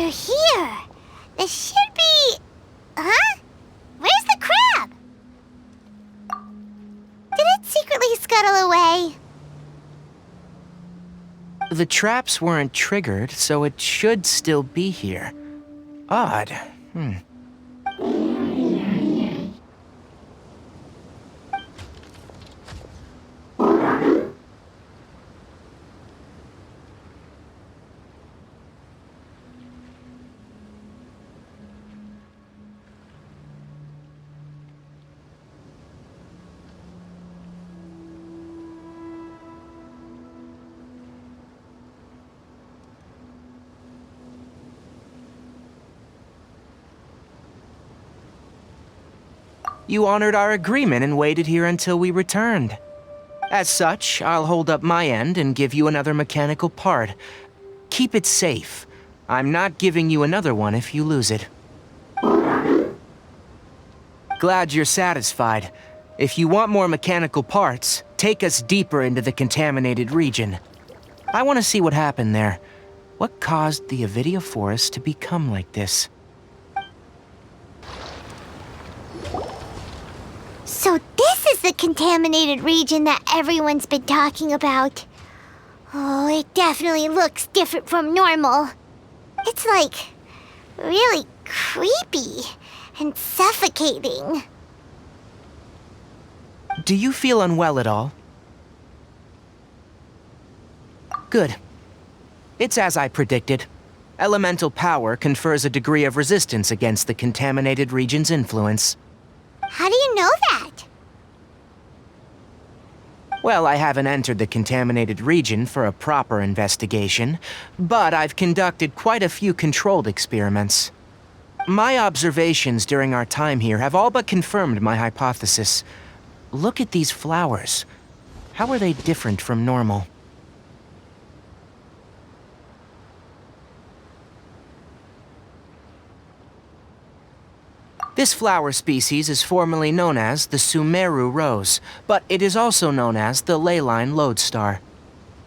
They're here. This should be... Huh? Where's the crab? Did it secretly scuttle away? The traps weren't triggered, so it should still be here. Odd. You honored our agreement and waited here until we returned. As such, I'll hold up my end and give you another mechanical part. Keep it safe. I'm not giving you another one if you lose it. Glad you're satisfied. If you want more mechanical parts, take us deeper into the contaminated region. I want to see what happened there. What caused the Avidia forest to become like this? So this is the contaminated region that everyone's been talking about. Oh, it definitely looks different from normal. It's like really creepy and suffocating. Do you feel unwell at all? Good. It's as I predicted. Elemental power confers a degree of resistance against the contaminated region's influence. How do you know that? Well, I haven't entered the contaminated region for a proper investigation, but I've conducted quite a few controlled experiments. My observations during our time here have all but confirmed my hypothesis. Look at these flowers. How are they different from normal? This flower species is formerly known as the Sumeru rose, but it is also known as the ley line lodestar.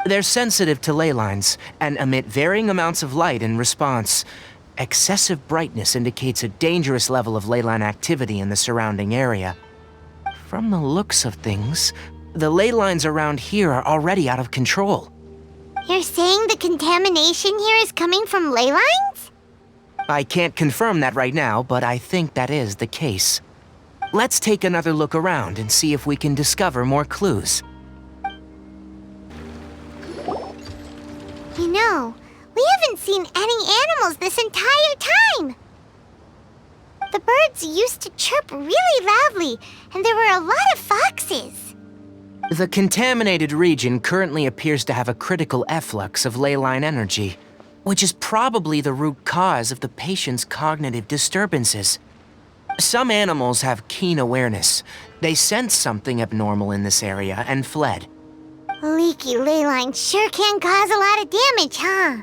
They're sensitive to ley lines and emit varying amounts of light in response. Excessive brightness indicates a dangerous level of ley line activity in the surrounding area. From the looks of things, the ley lines around here are already out of control. You're saying the contamination here is coming from ley lines? I can't confirm that right now, but I think that is the case. Let's take another look around and see if we can discover more clues. You know, we haven't seen any animals this entire time. The birds used to chirp really loudly, and there were a lot of foxes. The contaminated region currently appears to have a critical efflux of ley line energy, which is probably the root cause of the patient's cognitive disturbances. Some animals have keen awareness. They sensed something abnormal in this area and fled. Leaky ley lines sure can cause a lot of damage, huh?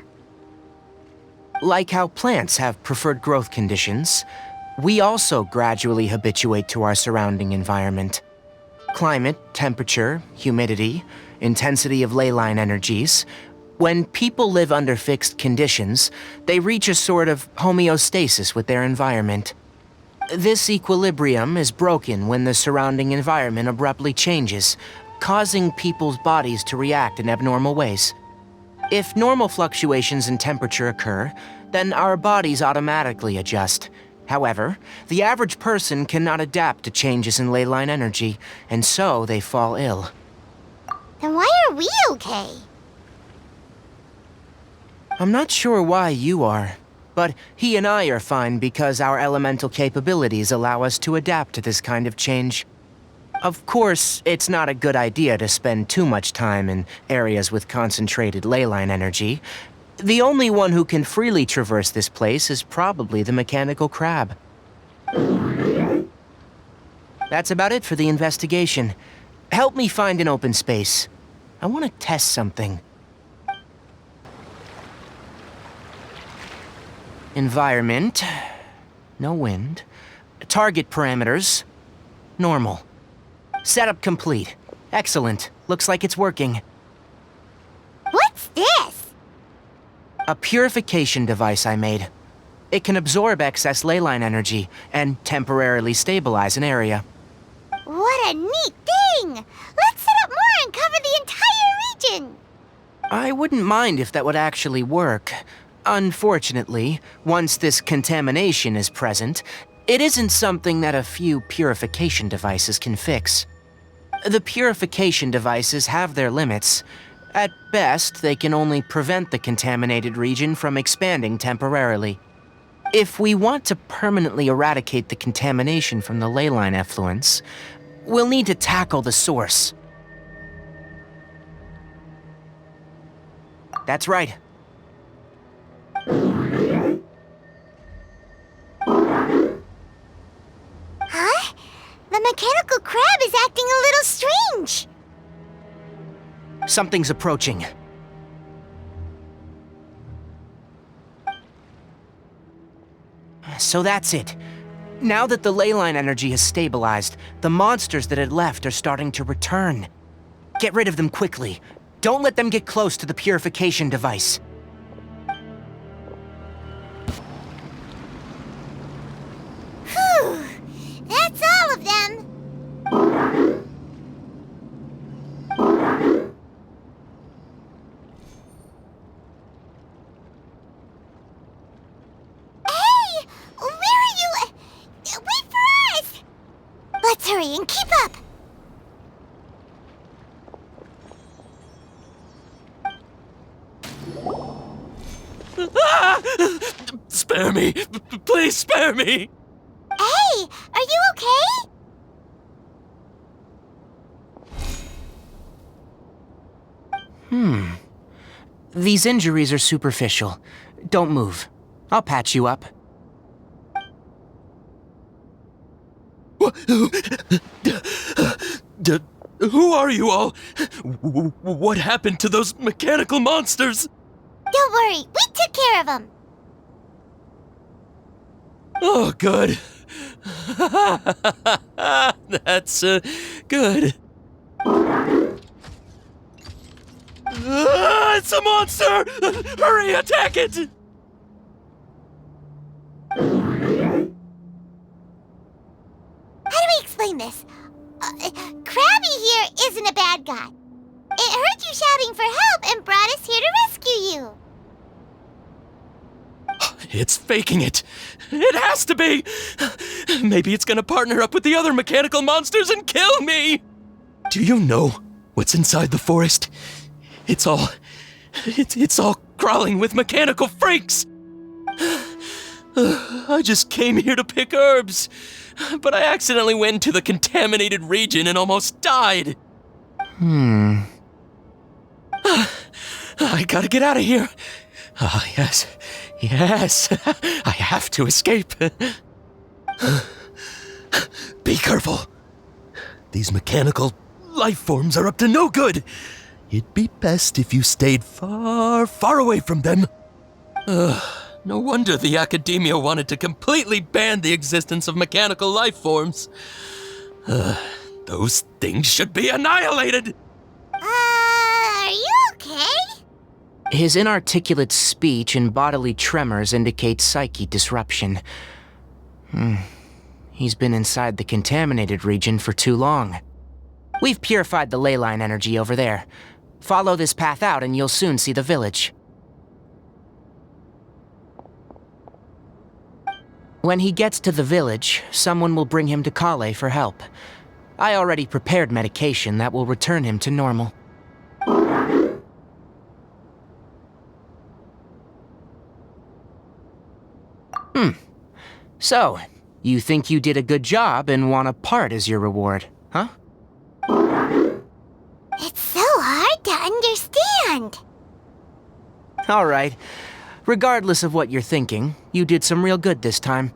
Like how plants have preferred growth conditions, we also gradually habituate to our surrounding environment. Climate, temperature, humidity, intensity of ley line energies. When people live under fixed conditions, they reach a sort of homeostasis with their environment. This equilibrium is broken when the surrounding environment abruptly changes, causing people's bodies to react in abnormal ways. If normal fluctuations in temperature occur, then our bodies automatically adjust. However, the average person cannot adapt to changes in ley line energy, and so they fall ill. Then why are we okay? I'm not sure why you are, but he and I are fine because our elemental capabilities allow us to adapt to this kind of change. Of course, it's not a good idea to spend too much time in areas with concentrated ley line energy. The only one who can freely traverse this place is probably the mechanical crab. That's about it for the investigation. Help me find an open space. I want to test something. Environment. No wind. Target parameters. Normal. Setup complete. Excellent. Looks like it's working. What's this? A purification device I made. It can absorb excess leyline energy and temporarily stabilize an area. What a neat thing! Let's set up more and cover the entire region! I wouldn't mind if that would actually work. Unfortunately, once this contamination is present, it isn't something that a few purification devices can fix. The purification devices have their limits. At best, they can only prevent the contaminated region from expanding temporarily. If we want to permanently eradicate the contamination from the leyline effluents, we'll need to tackle the source. That's right. Huh? The mechanical crab is acting a little strange. Something's approaching. So that's it. Now that the leyline energy has stabilized, the monsters that had left are starting to return. Get rid of them quickly. Don't let them get close to the purification device. Whew! That's all of them! Hey! Where are you? Wait for us! Let's hurry and keep up! Ah! Spare me! Please spare me! Hey! Are you okay? These injuries are superficial. Don't move. I'll patch you up. Who are you all? What happened to those mechanical monsters? Don't worry, we took care of them. Oh, good. That's good. It's a monster! Hurry, attack it! How do we explain this? Krabby here isn't a bad guy. It heard you shouting for help and brought us here to rescue you. It's faking it. It has to be. Maybe it's gonna partner up with the other mechanical monsters and kill me. Do you know what's inside the forest? It's all crawling with mechanical freaks. I just came here to pick herbs, but I accidentally went into the contaminated region and almost died. I gotta get out of here. Ah, yes. I have to escape. Be careful. These mechanical life forms are up to no good. It'd be best if you stayed far, far away from them. No wonder the academia wanted to completely ban the existence of mechanical life forms. Those things should be annihilated. Are you okay? His inarticulate speech and bodily tremors indicate psyche disruption. He's been inside the contaminated region for too long. We've purified the leyline energy over there. Follow this path out and you'll soon see the village. When he gets to the village, someone will bring him to Kale for help. I already prepared medication that will return him to normal. So, you think you did a good job and want a part as your reward, huh? It's so hard to understand. All right. Regardless of what you're thinking, you did some real good this time.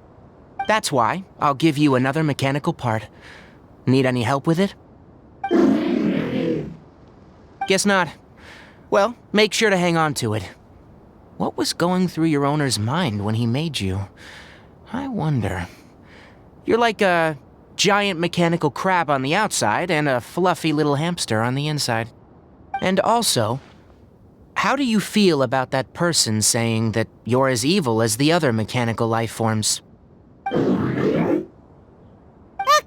That's why I'll give you another mechanical part. Need any help with it? Guess not. Well, make sure to hang on to it. What was going through your owner's mind when he made you? I wonder. You're like a giant mechanical crab on the outside and a fluffy little hamster on the inside. And also, How do you feel about that person saying that you're as evil as the other mechanical life forms? Okay,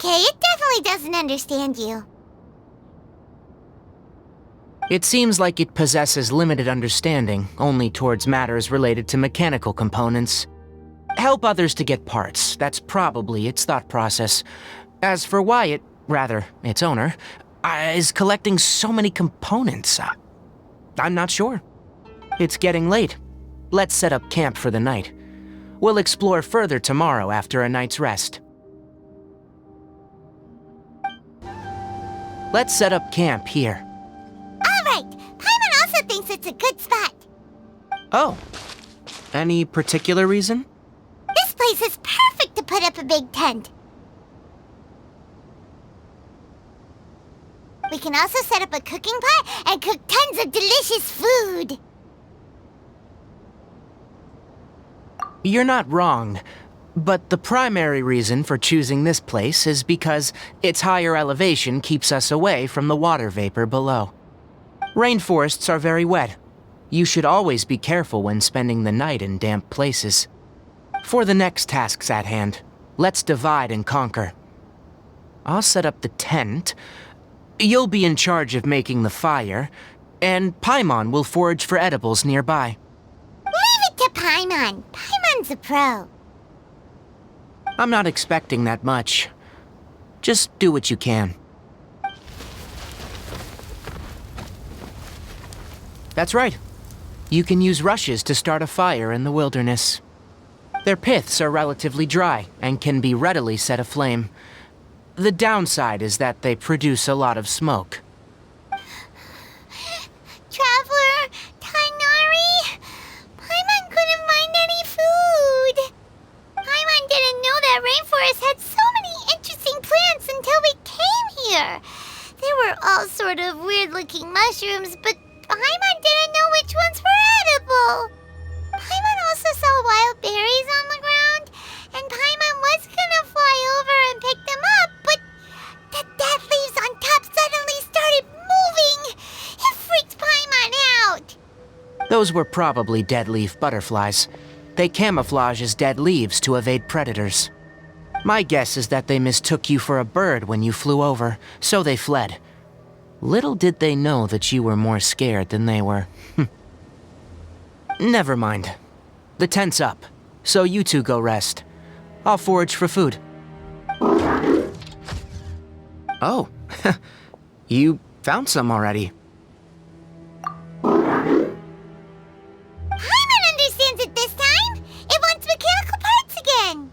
it definitely doesn't understand you. It seems like it possesses limited understanding, only towards matters related to mechanical components. Help others to get parts, that's probably its thought process. As for why it, rather, its owner, is collecting so many components, I'm not sure. It's getting late. Let's set up camp for the night. We'll explore further tomorrow after a night's rest. Let's set up camp here. Alright, Paimon also thinks it's a good spot. Oh, any particular reason? This place is perfect to put up a big tent. We can also set up a cooking pot and cook tons of delicious food. You're not wrong, but the primary reason for choosing this place is because its higher elevation keeps us away from the water vapor below. Rainforests are very wet. You should always be careful when spending the night in damp places. For the next tasks at hand, let's divide and conquer. I'll set up the tent. You'll be in charge of making the fire, and Paimon will forage for edibles nearby. Leave it to Paimon. Paimon's a pro. I'm not expecting that much. Just do what you can. That's right. You can use rushes to start a fire in the wilderness. Their piths are relatively dry and can be readily set aflame. The downside is that they produce a lot of smoke. Traveler, Tainari, Paimon couldn't find any food. Paimon didn't know that rainforest had so many interesting plants until we came here. There were all sort of weird-looking mushrooms, but Paimon didn't know which ones were edible. Paimon also saw wild berries on the ground, and Paimon was gonna fly over and pick them up, but the dead leaves on top suddenly started moving. It freaked Paimon out. Those were probably dead leaf butterflies. They camouflage as dead leaves to evade predators. My guess is that they mistook you for a bird when you flew over, so they fled. Little did they know that you were more scared than they were. Never mind. The tent's up, so you two go rest. I'll forage for food. Oh, you found some already. Paimon understands it this time. It wants mechanical parts again.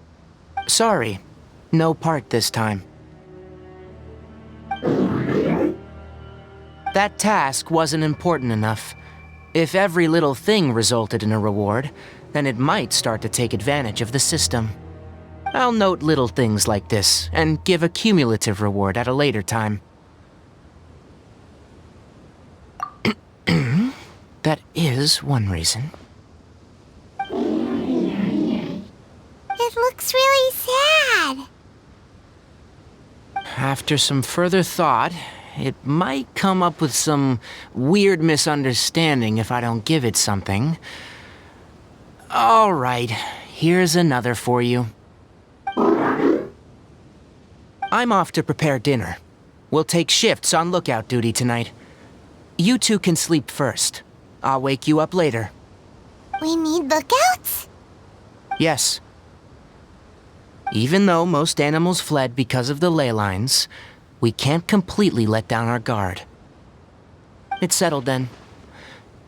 Sorry, no part this time. That task wasn't important enough. If every little thing resulted in a reward, then it might start to take advantage of the system. I'll note little things like this and give a cumulative reward at a later time. That is one reason. It looks really sad. After some further thought, it might come up with some weird misunderstanding if I don't give it something. All right, here's another for you. I'm off to prepare dinner. We'll take shifts on lookout duty tonight. You two can sleep first. I'll wake you up later. We need lookouts? Yes. Even though most animals fled because of the ley lines, we can't completely let down our guard. It's settled then.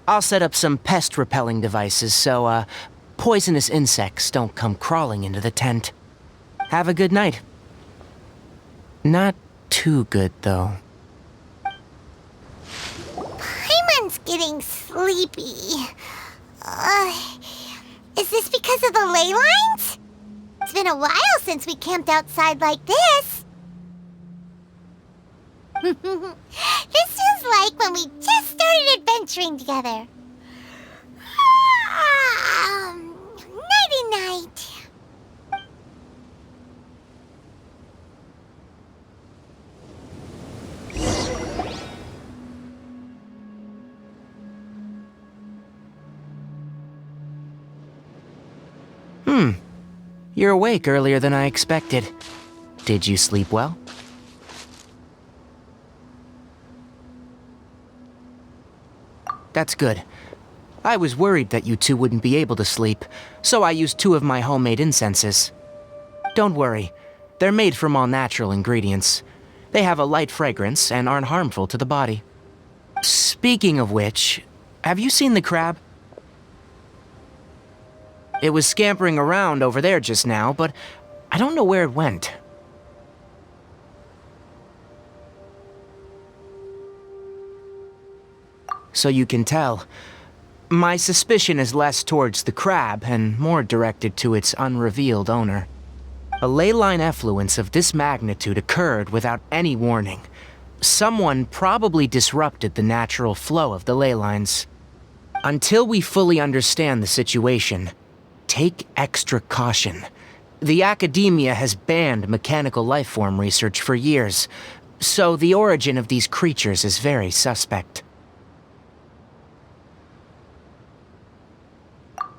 I'll set up some pest-repelling devices so, poisonous insects don't come crawling into the tent. Have a good night. Not too good, though. Paimon's getting sleepy. Is this because of the ley lines? It's been a while since we camped outside like this. This feels like when we just started adventuring together. Nighty-night. You're awake earlier than I expected. Did you sleep well? That's good. I was worried that you two wouldn't be able to sleep, so I used 2 of my homemade incenses. Don't worry, they're made from all natural ingredients. They have a light fragrance and aren't harmful to the body. Speaking of which, have you seen the crab? It was scampering around over there just now, but I don't know where it went. So you can tell, my suspicion is less towards the crab and more directed to its unrevealed owner. A ley line effluence of this magnitude occurred without any warning. Someone probably disrupted the natural flow of the ley lines. Until we fully understand the situation, take extra caution. The academia has banned mechanical lifeform research for years, so the origin of these creatures is very suspect.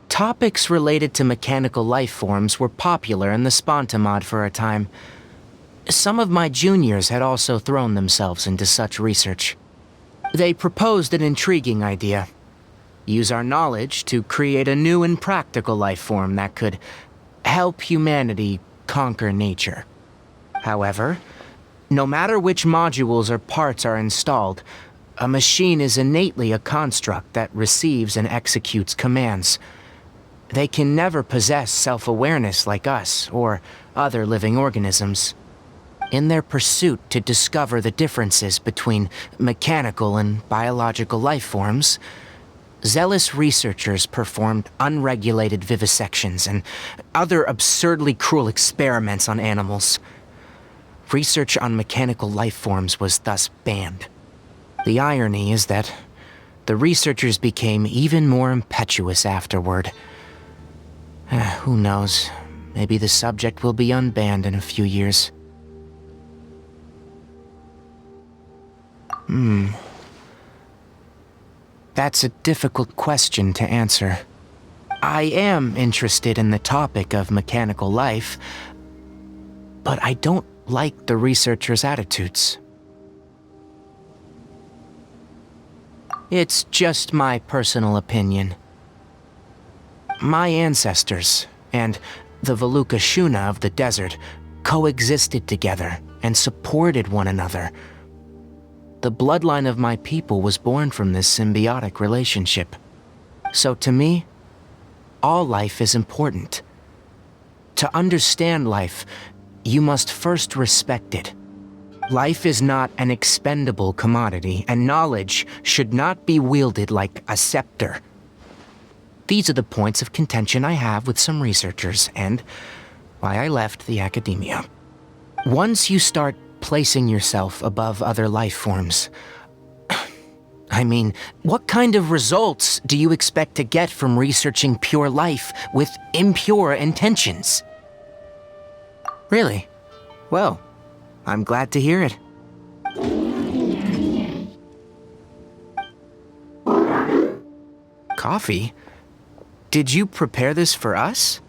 Topics related to mechanical lifeforms were popular in the Sponta mod for a time. Some of my juniors had also thrown themselves into such research. They proposed an intriguing idea. Use our knowledge to create a new and practical lifeform that could help humanity conquer nature. However, no matter which modules or parts are installed, a machine is innately a construct that receives and executes commands. They can never possess self-awareness like us or other living organisms. In their pursuit to discover the differences between mechanical and biological life forms, zealous researchers performed unregulated vivisections and other absurdly cruel experiments on animals. Research on mechanical life forms was thus banned. The irony is that the researchers became even more impetuous afterward. Who knows? Maybe the subject will be unbanned in a few years. That's a difficult question to answer. I am interested in the topic of mechanical life, but I don't like the researchers' attitudes. It's just my personal opinion. My ancestors and the Veluca Shuna of the desert coexisted together and supported one another. The bloodline of my people was born from this symbiotic relationship. So to me, all life is important. To understand life, you must first respect it. Life is not an expendable commodity, and knowledge should not be wielded like a scepter. These are the points of contention I have with some researchers, and why I left the academia. Once you start placing yourself above other life forms, I mean, what kind of results do you expect to get from researching pure life with impure intentions? Really? Well, I'm glad to hear it. Coffee? Did you prepare this for us?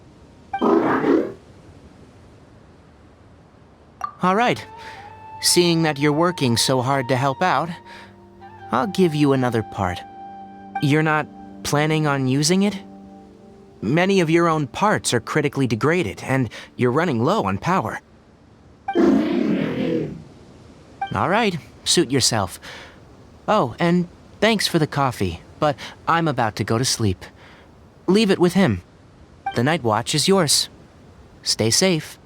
All right. Seeing that you're working so hard to help out, I'll give you another part. You're not planning on using it? Many of your own parts are critically degraded, and you're running low on power. All right, suit yourself. Oh, and thanks for the coffee, but I'm about to go to sleep. Leave it with him. The night watch is yours. Stay safe.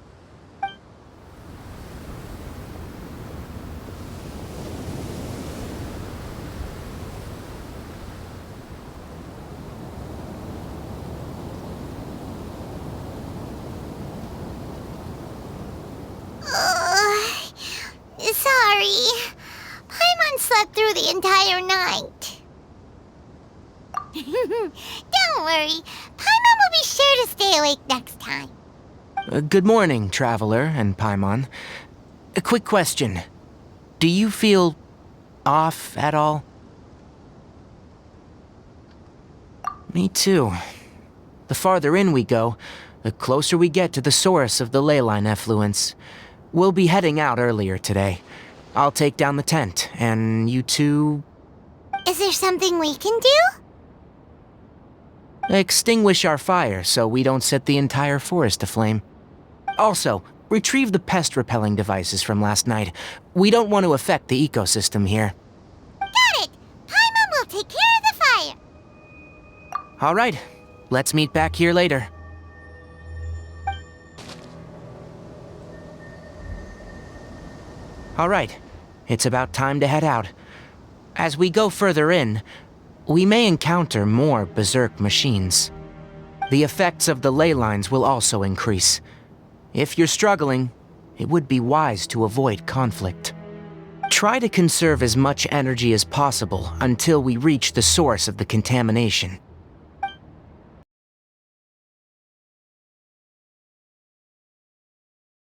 Sorry. Paimon slept through the entire night. Don't worry. Paimon will be sure to stay awake next time. Good morning, Traveler and Paimon. A quick question. Do you feel off at all? Me too. The farther in we go, the closer we get to the source of the ley line effluence. We'll be heading out earlier today. I'll take down the tent, and you two... Is there something we can do? extinguish our fire so we don't set the entire forest aflame. Also, retrieve the pest-repelling devices from last night. We don't want to affect the ecosystem here. Got it! Paimon will take care of the fire. All right, let's meet back here later. All right, it's about time to head out. As we go further in, we may encounter more berserk machines. The effects of the ley lines will also increase. If you're struggling, it would be wise to avoid conflict. Try to conserve as much energy as possible until we reach the source of the contamination.